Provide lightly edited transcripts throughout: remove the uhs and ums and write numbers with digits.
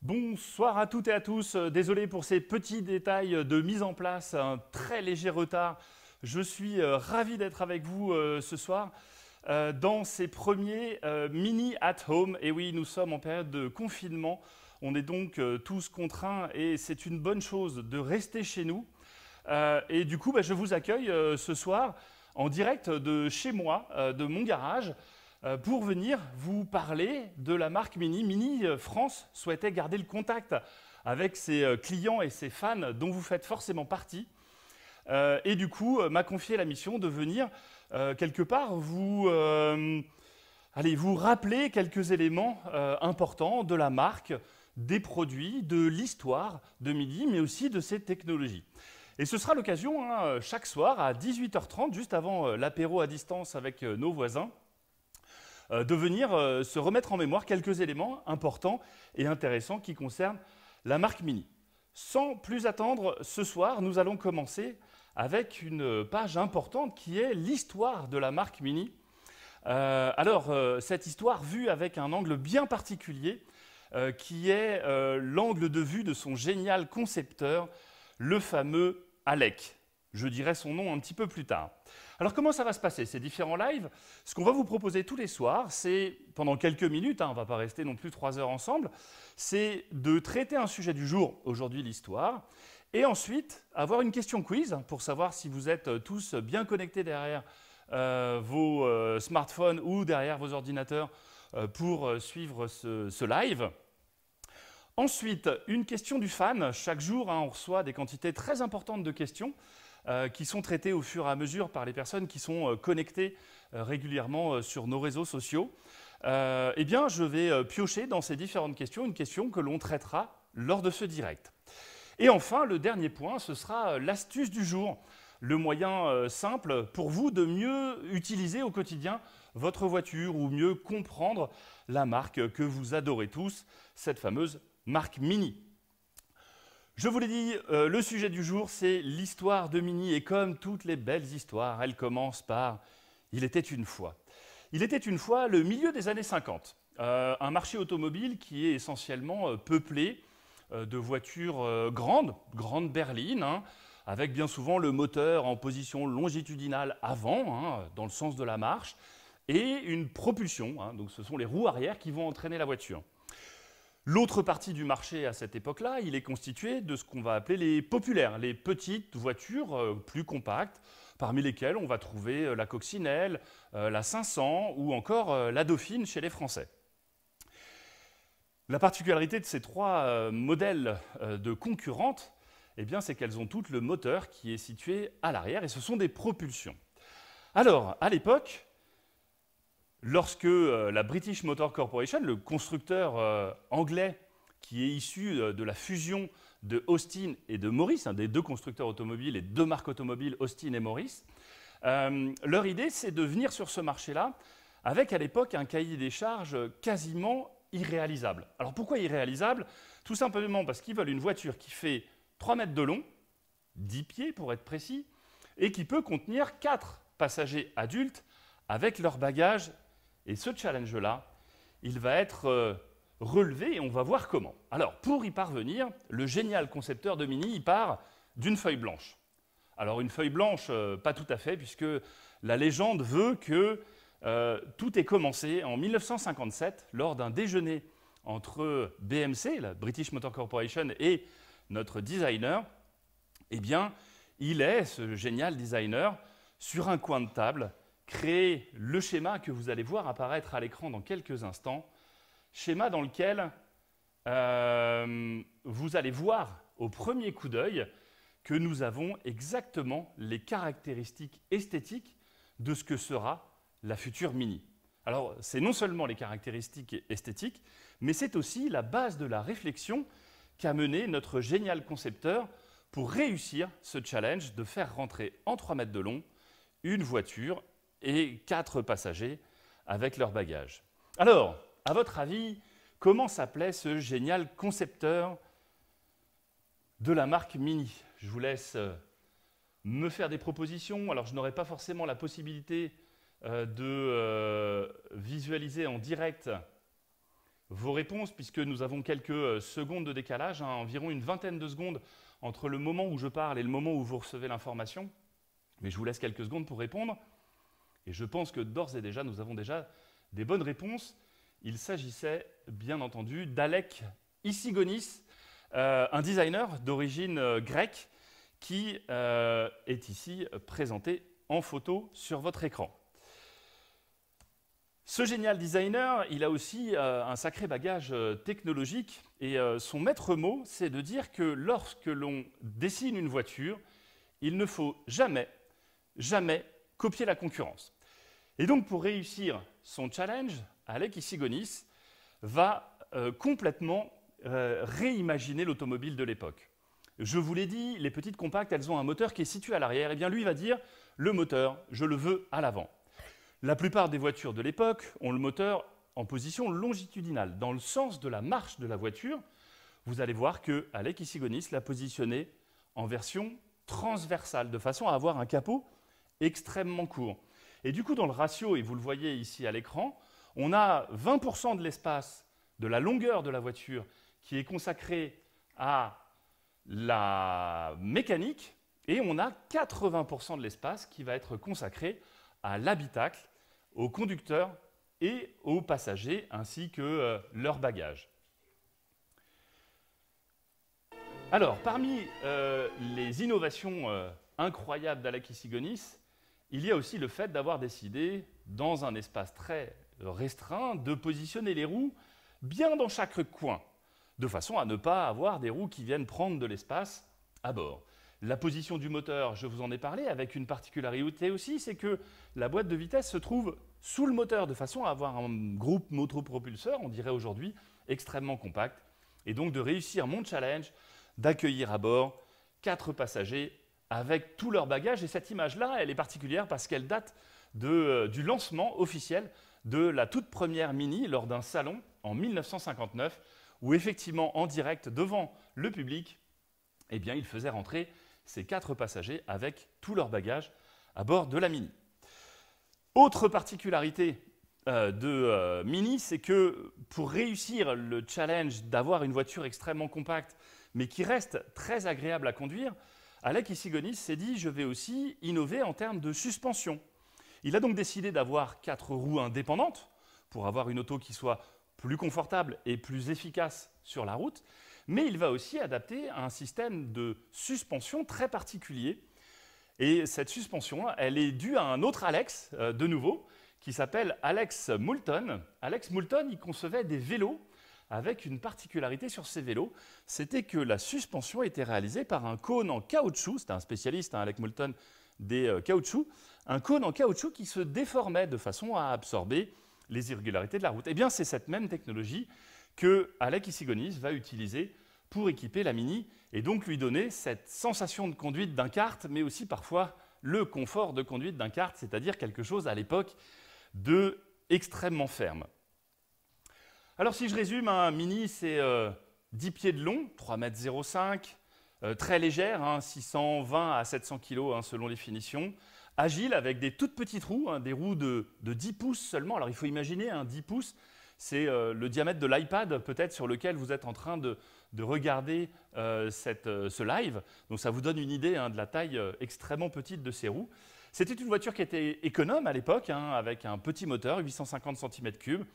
Bonsoir à toutes et à tous. Désolé pour ces petits détails de mise en place, un très léger retard. Je suis ravi d'être avec vous ce soir dans ces premiers mini at home. Et oui, nous sommes en période de confinement. On est donc tous contraints et c'est une bonne chose de rester chez nous. Et du coup, je vous accueille ce soir en direct de chez moi, de mon garage, pour venir vous parler de la marque Mini. Mini France souhaitait garder le contact avec ses clients et ses fans dont vous faites forcément partie. Et du coup, m'a confié la mission de venir quelque part vous rappeler quelques éléments importants de la marque, des produits, de l'histoire de Mini, mais aussi de ses technologies. Et ce sera l'occasion, chaque soir à 18h30, juste avant l'apéro à distance avec nos voisins, de venir se remettre en mémoire quelques éléments importants et intéressants qui concernent la marque Mini. Sans plus attendre, ce soir, nous allons commencer avec une page importante qui est l'histoire de la marque Mini. Cette histoire vue avec un angle bien particulier, qui est l'angle de vue de son génial concepteur, le fameux Alec. Je dirai son nom un petit peu plus tard. Alors comment ça va se passer, ces différents lives? Ce qu'on va vous proposer tous les soirs, c'est, pendant quelques minutes, on ne va pas rester non plus 3 heures ensemble, c'est de traiter un sujet du jour, aujourd'hui l'histoire, et ensuite avoir une question quiz pour savoir si vous êtes tous bien connectés derrière vos smartphones ou derrière vos ordinateurs pour suivre ce live. Ensuite, une question du fan. Chaque jour, on reçoit des quantités très importantes de questions qui sont traitées au fur et à mesure par les personnes qui sont connectées régulièrement sur nos réseaux sociaux. Eh bien, je vais piocher dans ces différentes questions une question que l'on traitera lors de ce direct. Et enfin, le dernier point, ce sera l'astuce du jour, le moyen simple pour vous de mieux utiliser au quotidien votre voiture ou mieux comprendre la marque que vous adorez tous, cette fameuse marque Mini. Je vous l'ai dit, le sujet du jour, c'est l'histoire de Mini. Et comme toutes les belles histoires, elle commence par « Il était une fois ». Il était une fois le milieu des années 50. Un marché automobile qui est essentiellement peuplé de voitures grandes berlines, avec bien souvent le moteur en position longitudinale avant, dans le sens de la marche, et une propulsion, donc ce sont les roues arrière qui vont entraîner la voiture. L'autre partie du marché à cette époque-là, il est constitué de ce qu'on va appeler les populaires, les petites voitures plus compactes, parmi lesquelles on va trouver la Coccinelle, la 500 ou encore la Dauphine chez les Français. La particularité de ces trois modèles de concurrentes, eh bien, c'est qu'elles ont toutes le moteur qui est situé à l'arrière et ce sont des propulsions. Alors, à l'époque, lorsque la British Motor Corporation, le constructeur anglais qui est issu de la fusion de Austin et de Morris, des deux constructeurs automobiles et deux marques automobiles, Austin et Morris, leur idée, c'est de venir sur ce marché-là avec à l'époque un cahier des charges quasiment irréalisable. Alors pourquoi irréalisable? Tout simplement parce qu'ils veulent une voiture qui fait 3 mètres de long, 10 pieds pour être précis, et qui peut contenir 4 passagers adultes avec leurs bagages. Et ce challenge-là, il va être relevé et on va voir comment. Alors, pour y parvenir, le génial concepteur de Mini, il part d'une feuille blanche. Alors, une feuille blanche, pas tout à fait, puisque la légende veut que tout ait commencé en 1957, lors d'un déjeuner entre BMC, la British Motor Corporation, et notre designer. Eh bien, il est, ce génial designer, sur un coin de table, créer le schéma que vous allez voir apparaître à l'écran dans quelques instants, schéma dans lequel vous allez voir au premier coup d'œil que nous avons exactement les caractéristiques esthétiques de ce que sera la future Mini. Alors, c'est non seulement les caractéristiques esthétiques, mais c'est aussi la base de la réflexion qu'a menée notre génial concepteur pour réussir ce challenge de faire rentrer en 3 mètres de long une voiture et 4 passagers avec leurs bagages. Alors, à votre avis, comment s'appelait ce génial concepteur de la marque Mini? Je vous laisse me faire des propositions. Alors, je n'aurai pas forcément la possibilité de visualiser en direct vos réponses, puisque nous avons quelques secondes de décalage, hein, environ une vingtaine de secondes entre le moment où je parle et le moment où vous recevez l'information. Mais je vous laisse quelques secondes pour répondre. Et je pense que d'ores et déjà, nous avons déjà des bonnes réponses. Il s'agissait, bien entendu, d'Alek Issigonis, un designer d'origine grecque qui est ici présenté en photo sur votre écran. Ce génial designer, il a aussi un sacré bagage technologique et son maître mot, c'est de dire que lorsque l'on dessine une voiture, il ne faut jamais, jamais copier la concurrence. Et donc pour réussir son challenge, Alek Issigonis va complètement réimaginer l'automobile de l'époque. Je vous l'ai dit, les petites compactes, elles ont un moteur qui est situé à l'arrière. Et bien lui va dire, le moteur, je le veux à l'avant. La plupart des voitures de l'époque ont le moteur en position longitudinale. Dans le sens de la marche de la voiture, vous allez voir que Alek Issigonis l'a positionné en version transversale, de façon à avoir un capot extrêmement court. Et du coup, dans le ratio, et vous le voyez ici à l'écran, on a 20% de l'espace de la longueur de la voiture qui est consacré à la mécanique, et on a 80% de l'espace qui va être consacré à l'habitacle, aux conducteurs et aux passagers, ainsi que leurs bagages. Alors, parmi les innovations incroyables d'Alek Issigonis, il y a aussi le fait d'avoir décidé, dans un espace très restreint, de positionner les roues bien dans chaque coin, de façon à ne pas avoir des roues qui viennent prendre de l'espace à bord. La position du moteur, je vous en ai parlé, avec une particularité aussi, c'est que la boîte de vitesse se trouve sous le moteur, de façon à avoir un groupe motopropulseur, on dirait aujourd'hui, extrêmement compact, et donc de réussir mon challenge, d'accueillir à bord 4 passagers avec tous leurs bagages. Et cette image-là, elle est particulière parce qu'elle date du lancement officiel de la toute première Mini lors d'un salon en 1959, où effectivement, en direct, devant le public, eh bien, il faisait rentrer ces 4 passagers avec tous leurs bagages à bord de la Mini. Autre particularité de Mini, c'est que pour réussir le challenge d'avoir une voiture extrêmement compacte, mais qui reste très agréable à conduire, Alek Issigonis s'est dit « je vais aussi innover en termes de suspension ». Il a donc décidé d'avoir 4 roues indépendantes pour avoir une auto qui soit plus confortable et plus efficace sur la route, mais il va aussi adapter un système de suspension très particulier. Et cette suspension, elle est due à un autre Alex, de nouveau, qui s'appelle Alex Moulton. Alex Moulton, il concevait des vélos avec une particularité sur ces vélos, c'était que la suspension était réalisée par un cône en caoutchouc, c'était un spécialiste, hein, Alek Moulton, des caoutchoucs, un cône en caoutchouc qui se déformait de façon à absorber les irrégularités de la route. Eh bien, c'est cette même technologie que Alek Issigonis va utiliser pour équiper la Mini et donc lui donner cette sensation de conduite d'un kart, mais aussi parfois le confort de conduite d'un kart, c'est-à-dire quelque chose à l'époque de extrêmement ferme. Alors si je résume, un Mini, c'est 10 pieds de long, 3,05 m, très légère, hein, 620 à 700 kg hein, selon les finitions, agile avec des toutes petites roues, hein, des roues de 10 pouces seulement. Alors il faut imaginer, hein, 10 pouces, c'est le diamètre de l'iPad peut-être sur lequel vous êtes en train de regarder ce live. Donc ça vous donne une idée hein, de la taille extrêmement petite de ces roues. C'était une voiture qui était économe à l'époque, hein, avec un petit moteur, 850 cm3,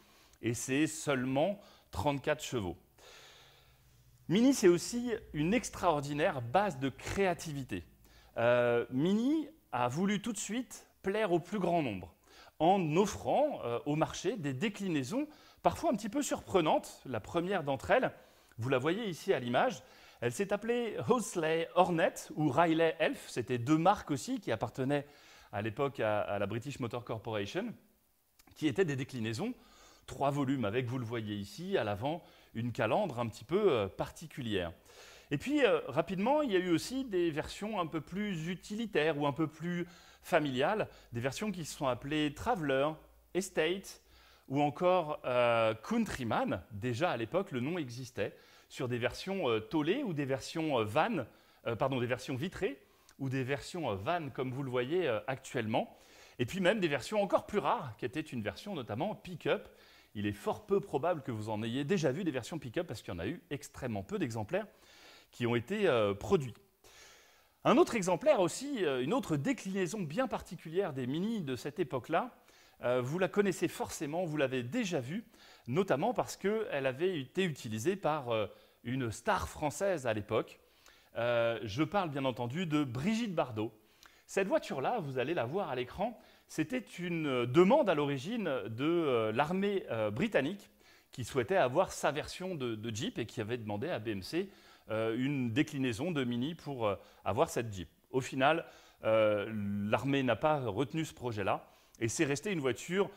et c'est seulement 34 chevaux. Mini, c'est aussi une extraordinaire base de créativité. Mini a voulu tout de suite plaire au plus grand nombre, en offrant au marché des déclinaisons parfois un petit peu surprenantes. La première d'entre elles, vous la voyez ici à l'image, elle s'est appelée Housley Hornet ou Riley Elf. C'était 2 marques aussi qui appartenaient à l'époque à la British Motor Corporation, qui étaient des déclinaisons 3 volumes avec, vous le voyez ici, à l'avant, une calandre un petit peu particulière. Et puis, rapidement, il y a eu aussi des versions un peu plus utilitaires ou un peu plus familiales, des versions qui se sont appelées Traveler, Estate ou encore Countryman. Déjà à l'époque, le nom existait, sur des versions tollées ou des versions des versions vitrées ou des versions van, comme vous le voyez actuellement. Et puis même des versions encore plus rares, qui étaient une version notamment pick-up il est fort peu probable que vous en ayez déjà vu des versions pick-up parce qu'il y en a eu extrêmement peu d'exemplaires qui ont été produits. Un autre exemplaire aussi, une autre déclinaison bien particulière des Mini de cette époque-là, vous la connaissez forcément, vous l'avez déjà vue, notamment parce qu'elle avait été utilisée par une star française à l'époque. Je parle bien entendu de Brigitte Bardot. Cette voiture-là, vous allez la voir à l'écran, c'était une demande à l'origine de l'armée britannique qui souhaitait avoir sa version de Jeep et qui avait demandé à BMC une déclinaison de Mini pour avoir cette Jeep. Au final, l'armée n'a pas retenu ce projet-là et c'est resté une voiture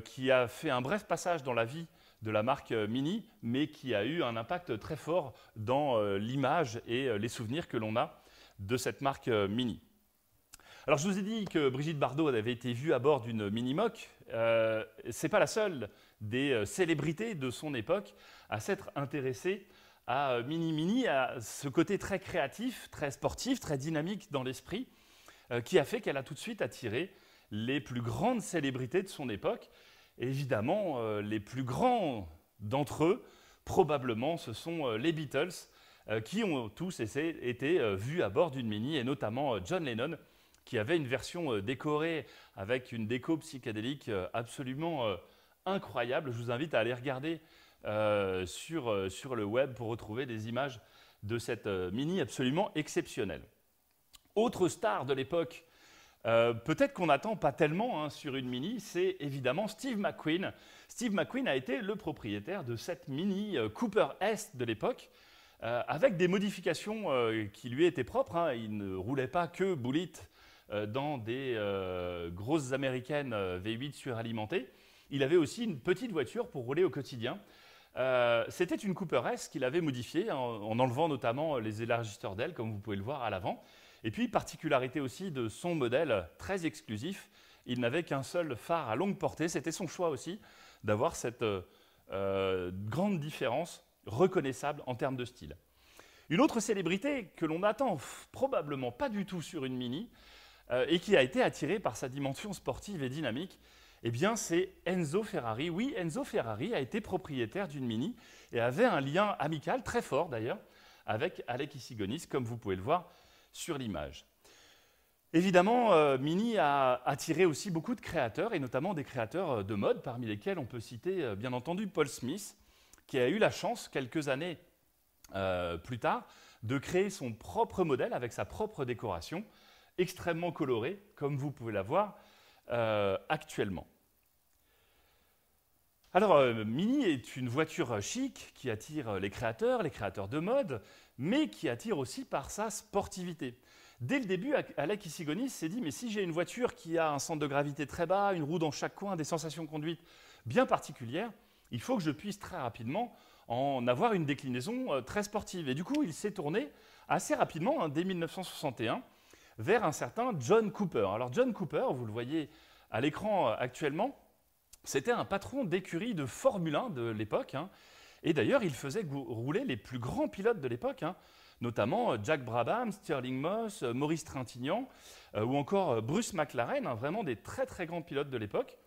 qui a fait un bref passage dans la vie de la marque Mini, mais qui a eu un impact très fort dans l'image et les souvenirs que l'on a de cette marque Mini. Alors je vous ai dit que Brigitte Bardot avait été vue à bord d'une Minimoc. Ce n'est pas la seule des célébrités de son époque à s'être intéressée à Mini, à ce côté très créatif, très sportif, très dynamique dans l'esprit, qui a fait qu'elle a tout de suite attiré les plus grandes célébrités de son époque. Et évidemment, les plus grands d'entre eux, probablement, ce sont les Beatles, qui ont tous été vus à bord d'une Mini, et notamment John Lennon, qui avait une version décorée avec une déco psychédélique absolument incroyable. Je vous invite à aller regarder sur le web pour retrouver des images de cette Mini absolument exceptionnelle. Autre star de l'époque, peut-être qu'on n'attend pas tellement sur une Mini, c'est évidemment Steve McQueen. Steve McQueen a été le propriétaire de cette Mini Cooper S de l'époque, avec des modifications qui lui étaient propres. Il ne roulait pas que Bullitt dans des grosses américaines V8 suralimentées. Il avait aussi une petite voiture pour rouler au quotidien. C'était une Cooper S qu'il avait modifiée en enlevant notamment les élargisseurs d'ailes, comme vous pouvez le voir à l'avant. Et puis, particularité aussi de son modèle très exclusif, il n'avait qu'un seul phare à longue portée. C'était son choix aussi d'avoir cette grande différence reconnaissable en termes de style. Une autre célébrité que l'on n'attend probablement pas du tout sur une Mini et qui a été attirée par sa dimension sportive et dynamique, eh bien, c'est Enzo Ferrari. Oui, Enzo Ferrari a été propriétaire d'une Mini et avait un lien amical très fort d'ailleurs avec Alec Issigonis, comme vous pouvez le voir sur l'image. Évidemment, Mini a attiré aussi beaucoup de créateurs, et notamment des créateurs de mode, parmi lesquels on peut citer bien entendu Paul Smith, qui a eu la chance, quelques années plus tard, de créer son propre modèle avec sa propre décoration, extrêmement colorée, comme vous pouvez la voir actuellement. Alors, Mini est une voiture chic qui attire les créateurs de mode, mais qui attire aussi par sa sportivité. Dès le début, Alec Issigonis s'est dit « mais si j'ai une voiture qui a un centre de gravité très bas, une roue dans chaque coin, des sensations de conduite bien particulières, il faut que je puisse très rapidement en avoir une déclinaison très sportive. » Et du coup, il s'est tourné assez rapidement, dès 1961, vers un certain John Cooper. Alors John Cooper, vous le voyez à l'écran actuellement, c'était un patron d'écurie de Formule 1 de l'époque, et d'ailleurs il faisait rouler les plus grands pilotes de l'époque, notamment Jack Brabham, Stirling Moss, Maurice Trintignant ou encore Bruce McLaren, vraiment des très très grands pilotes de l'époque.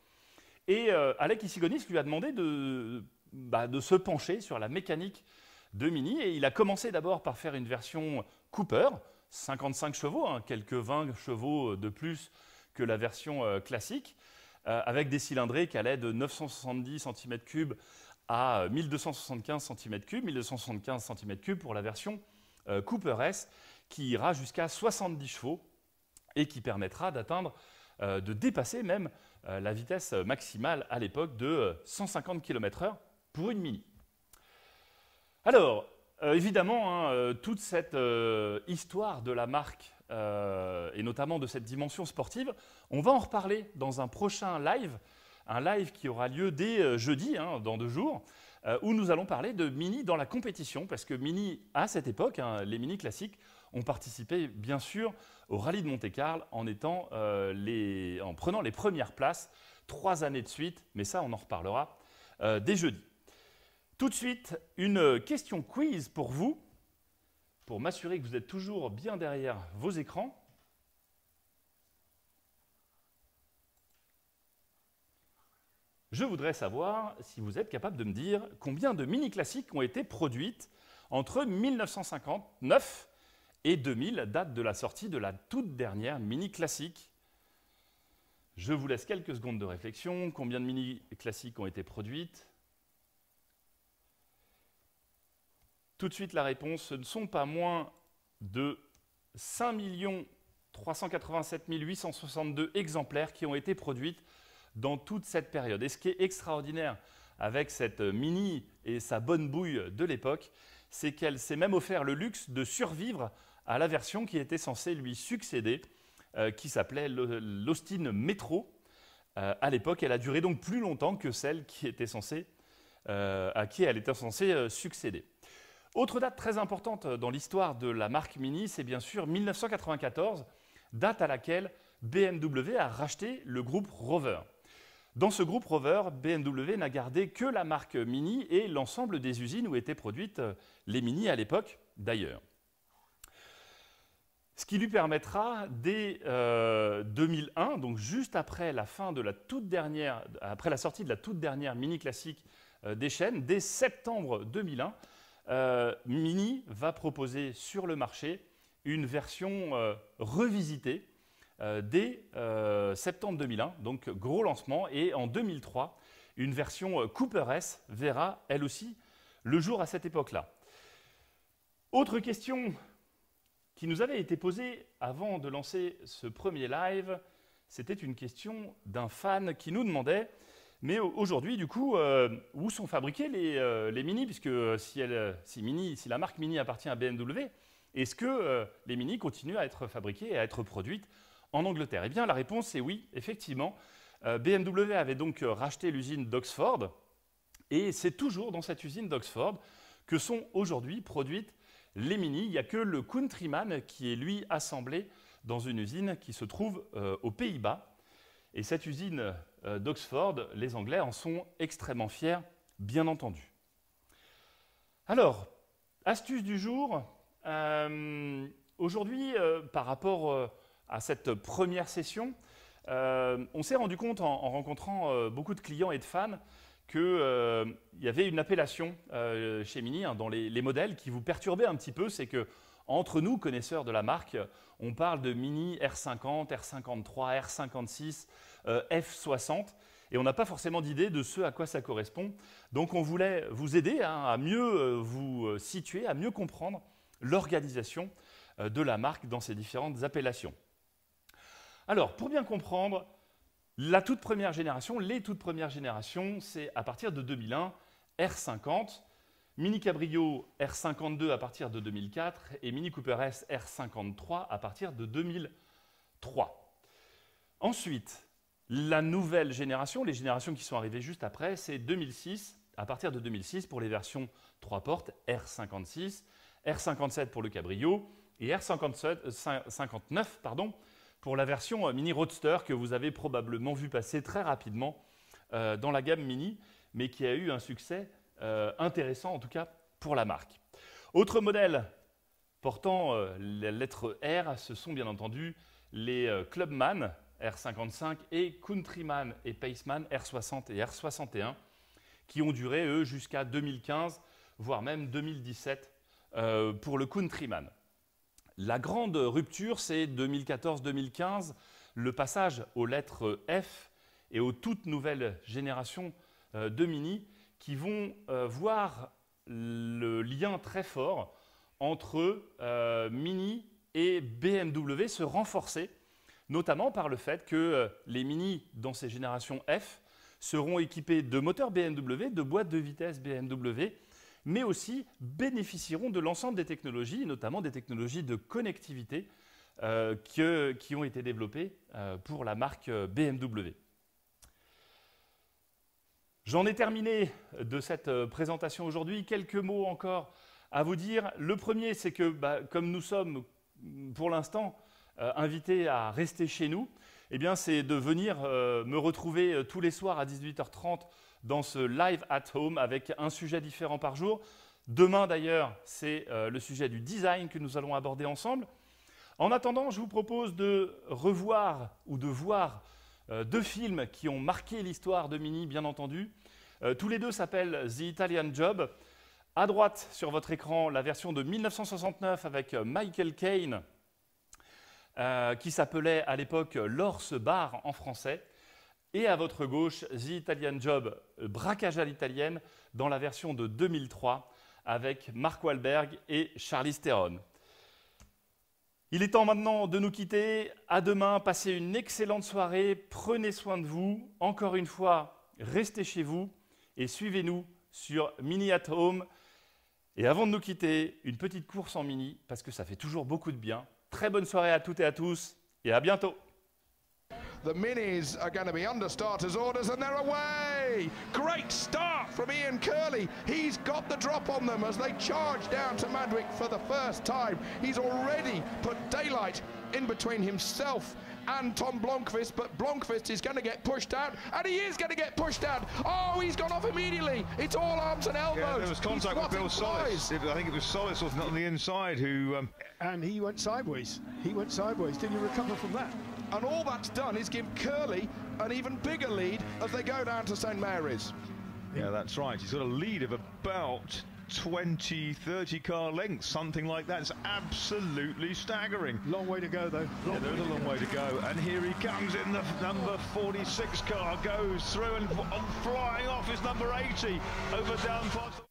Et Alec Issigonis lui a demandé de se pencher sur la mécanique de Mini, et il a commencé d'abord par faire une version Cooper, 55 chevaux, quelques 20 chevaux de plus que la version classique, avec des cylindrées qui allaient de 970 cm3 à 1275 cm3, 1275 cm3 pour la version Cooper S, qui ira jusqu'à 70 chevaux et qui permettra d'atteindre, de dépasser même la vitesse maximale à l'époque de 150 km/h pour une Mini. Alors, évidemment, toute cette histoire de la marque et notamment de cette dimension sportive, on va en reparler dans un prochain live, un live qui aura lieu dès jeudi, dans 2 jours, où nous allons parler de Mini dans la compétition, parce que Mini, à cette époque, les Mini classiques ont participé bien sûr au Rallye de Monte-Carlo en prenant les premières places 3 années de suite, mais ça on en reparlera dès jeudi. Tout de suite, une question quiz pour vous, pour m'assurer que vous êtes toujours bien derrière vos écrans. je voudrais savoir si vous êtes capable de me dire combien de mini classiques ont été produites entre 1959 et 2000, date de la sortie de la toute dernière mini classique. Je vous laisse quelques secondes de réflexion. Combien de mini classiques ont été produites? Tout de suite, la réponse, ce ne sont pas moins de 5 387 862 exemplaires qui ont été produites dans toute cette période. Et ce qui est extraordinaire avec cette mini et sa bonne bouille de l'époque, c'est qu'elle s'est même offert le luxe de survivre à la version qui était censée lui succéder, qui s'appelait l'Austin Metro. À l'époque, elle a duré donc plus longtemps que celle qui était à qui elle était censée succéder. Autre date très importante dans l'histoire de la marque Mini, c'est bien sûr 1994, date à laquelle BMW a racheté le groupe Rover. Dans ce groupe Rover, BMW n'a gardé que la marque Mini et l'ensemble des usines où étaient produites les Mini à l'époque d'ailleurs. Ce qui lui permettra, dès 2001, donc juste après la sortie de la toute dernière Mini classique des chaînes, dès septembre 2001, Mini va proposer sur le marché une version revisitée dès septembre 2001, donc gros lancement, et en 2003, une version Cooper S verra elle aussi le jour à cette époque-là. Autre question qui nous avait été posée avant de lancer ce premier live, c'était une question d'un fan qui nous demandait mais aujourd'hui, du coup, où sont fabriqués les Mini? Puisque si la marque Mini appartient à BMW, est-ce que les Mini continuent à être fabriqués et à être produites en Angleterre? Eh bien, la réponse est oui, effectivement. BMW avait donc racheté l'usine d'Oxford, et c'est toujours dans cette usine d'Oxford que sont aujourd'hui produites les Mini. Il n'y a que le Countryman qui est, lui, assemblé dans une usine qui se trouve aux Pays-Bas. Et cette usine d'Oxford, les Anglais en sont extrêmement fiers, bien entendu. Alors, astuce du jour. Aujourd'hui, par rapport à cette première session, on s'est rendu compte en rencontrant beaucoup de clients et de fans qu'il y avait une appellation chez Mini dans les modèles qui vous perturbait un petit peu. C'est que entre nous, connaisseurs de la marque, on parle de Mini R50, R53, R56, F60, et on n'a pas forcément d'idée de ce à quoi ça correspond. Donc on voulait vous aider à mieux vous situer, à mieux comprendre l'organisation de la marque dans ces différentes appellations. Alors, pour bien comprendre, les toutes premières générations, c'est à partir de 2001, R50, Mini Cabrio R52 à partir de 2004 et Mini Cooper S R53 à partir de 2003. Ensuite, la nouvelle génération, les générations qui sont arrivées juste après, c'est 2006, à partir de 2006 pour les versions 3 portes R56, R57 pour le Cabrio et R59 pour la version Mini Roadster que vous avez probablement vu passer très rapidement dans la gamme Mini, mais qui a eu un succès intéressant en tout cas pour la marque. Autre modèle portant la lettre R, ce sont bien entendu les Clubman R55 et Countryman et Paceman R60 et R61 qui ont duré eux jusqu'à 2015 voire même 2017 pour le Countryman. La grande rupture, c'est 2014-2015, le passage aux lettres F et aux toutes nouvelles générations de Mini qui vont voir le lien très fort entre Mini et BMW se renforcer, notamment par le fait que les Mini dans ces générations F seront équipés de moteurs BMW, de boîtes de vitesse BMW, mais aussi bénéficieront de l'ensemble des technologies, notamment des technologies de connectivité qui ont été développées pour la marque BMW. J'en ai terminé de cette présentation aujourd'hui. Quelques mots encore à vous dire. Le premier, c'est que comme nous sommes pour l'instant invités à rester chez nous, eh bien, c'est de venir me retrouver tous les soirs à 18h30 dans ce Live at Home avec un sujet différent par jour. Demain d'ailleurs, c'est le sujet du design que nous allons aborder ensemble. En attendant, je vous propose de revoir ou de voir Deux films qui ont marqué l'histoire de Mini, bien entendu. Tous les deux s'appellent The Italian Job. À droite, sur votre écran, la version de 1969 avec Michael Caine, qui s'appelait à l'époque L'Or se barre en français. Et à votre gauche, The Italian Job, braquage à l'italienne, dans la version de 2003, avec Mark Wahlberg et Charlize Theron. Il est temps maintenant de nous quitter. À demain, passez une excellente soirée, prenez soin de vous. Encore une fois, restez chez vous et suivez-nous sur Mini at Home. Et avant de nous quitter, une petite course en mini, parce que ça fait toujours beaucoup de bien. Très bonne soirée à toutes et à tous, et à bientôt. The Minis are going to be under starters orders and they're away! Great start from Ian Curley. He's got the drop on them as they charge down to Madwick for the first time. He's already put daylight in between himself and Tom Blomqvist, but Blomqvist is going to get pushed out, and he is going to get pushed out. Oh, he's gone off immediately. It's all arms and elbows. Yeah, there was contact with Bill Solis. I think it was Solis, wasn't it, on the inside who... And he went sideways. He went sideways. Did he recover from that? And all that's done is give Curley an even bigger lead as they go down to St Mary's. Yeah, that's right. He's got a lead of about 20, 30 car lengths, something like that. It's absolutely staggering. Long way to go, though. Yeah, there is a long way to go. And here he comes in the number 46 car, goes through and flying off is number 80 over down past...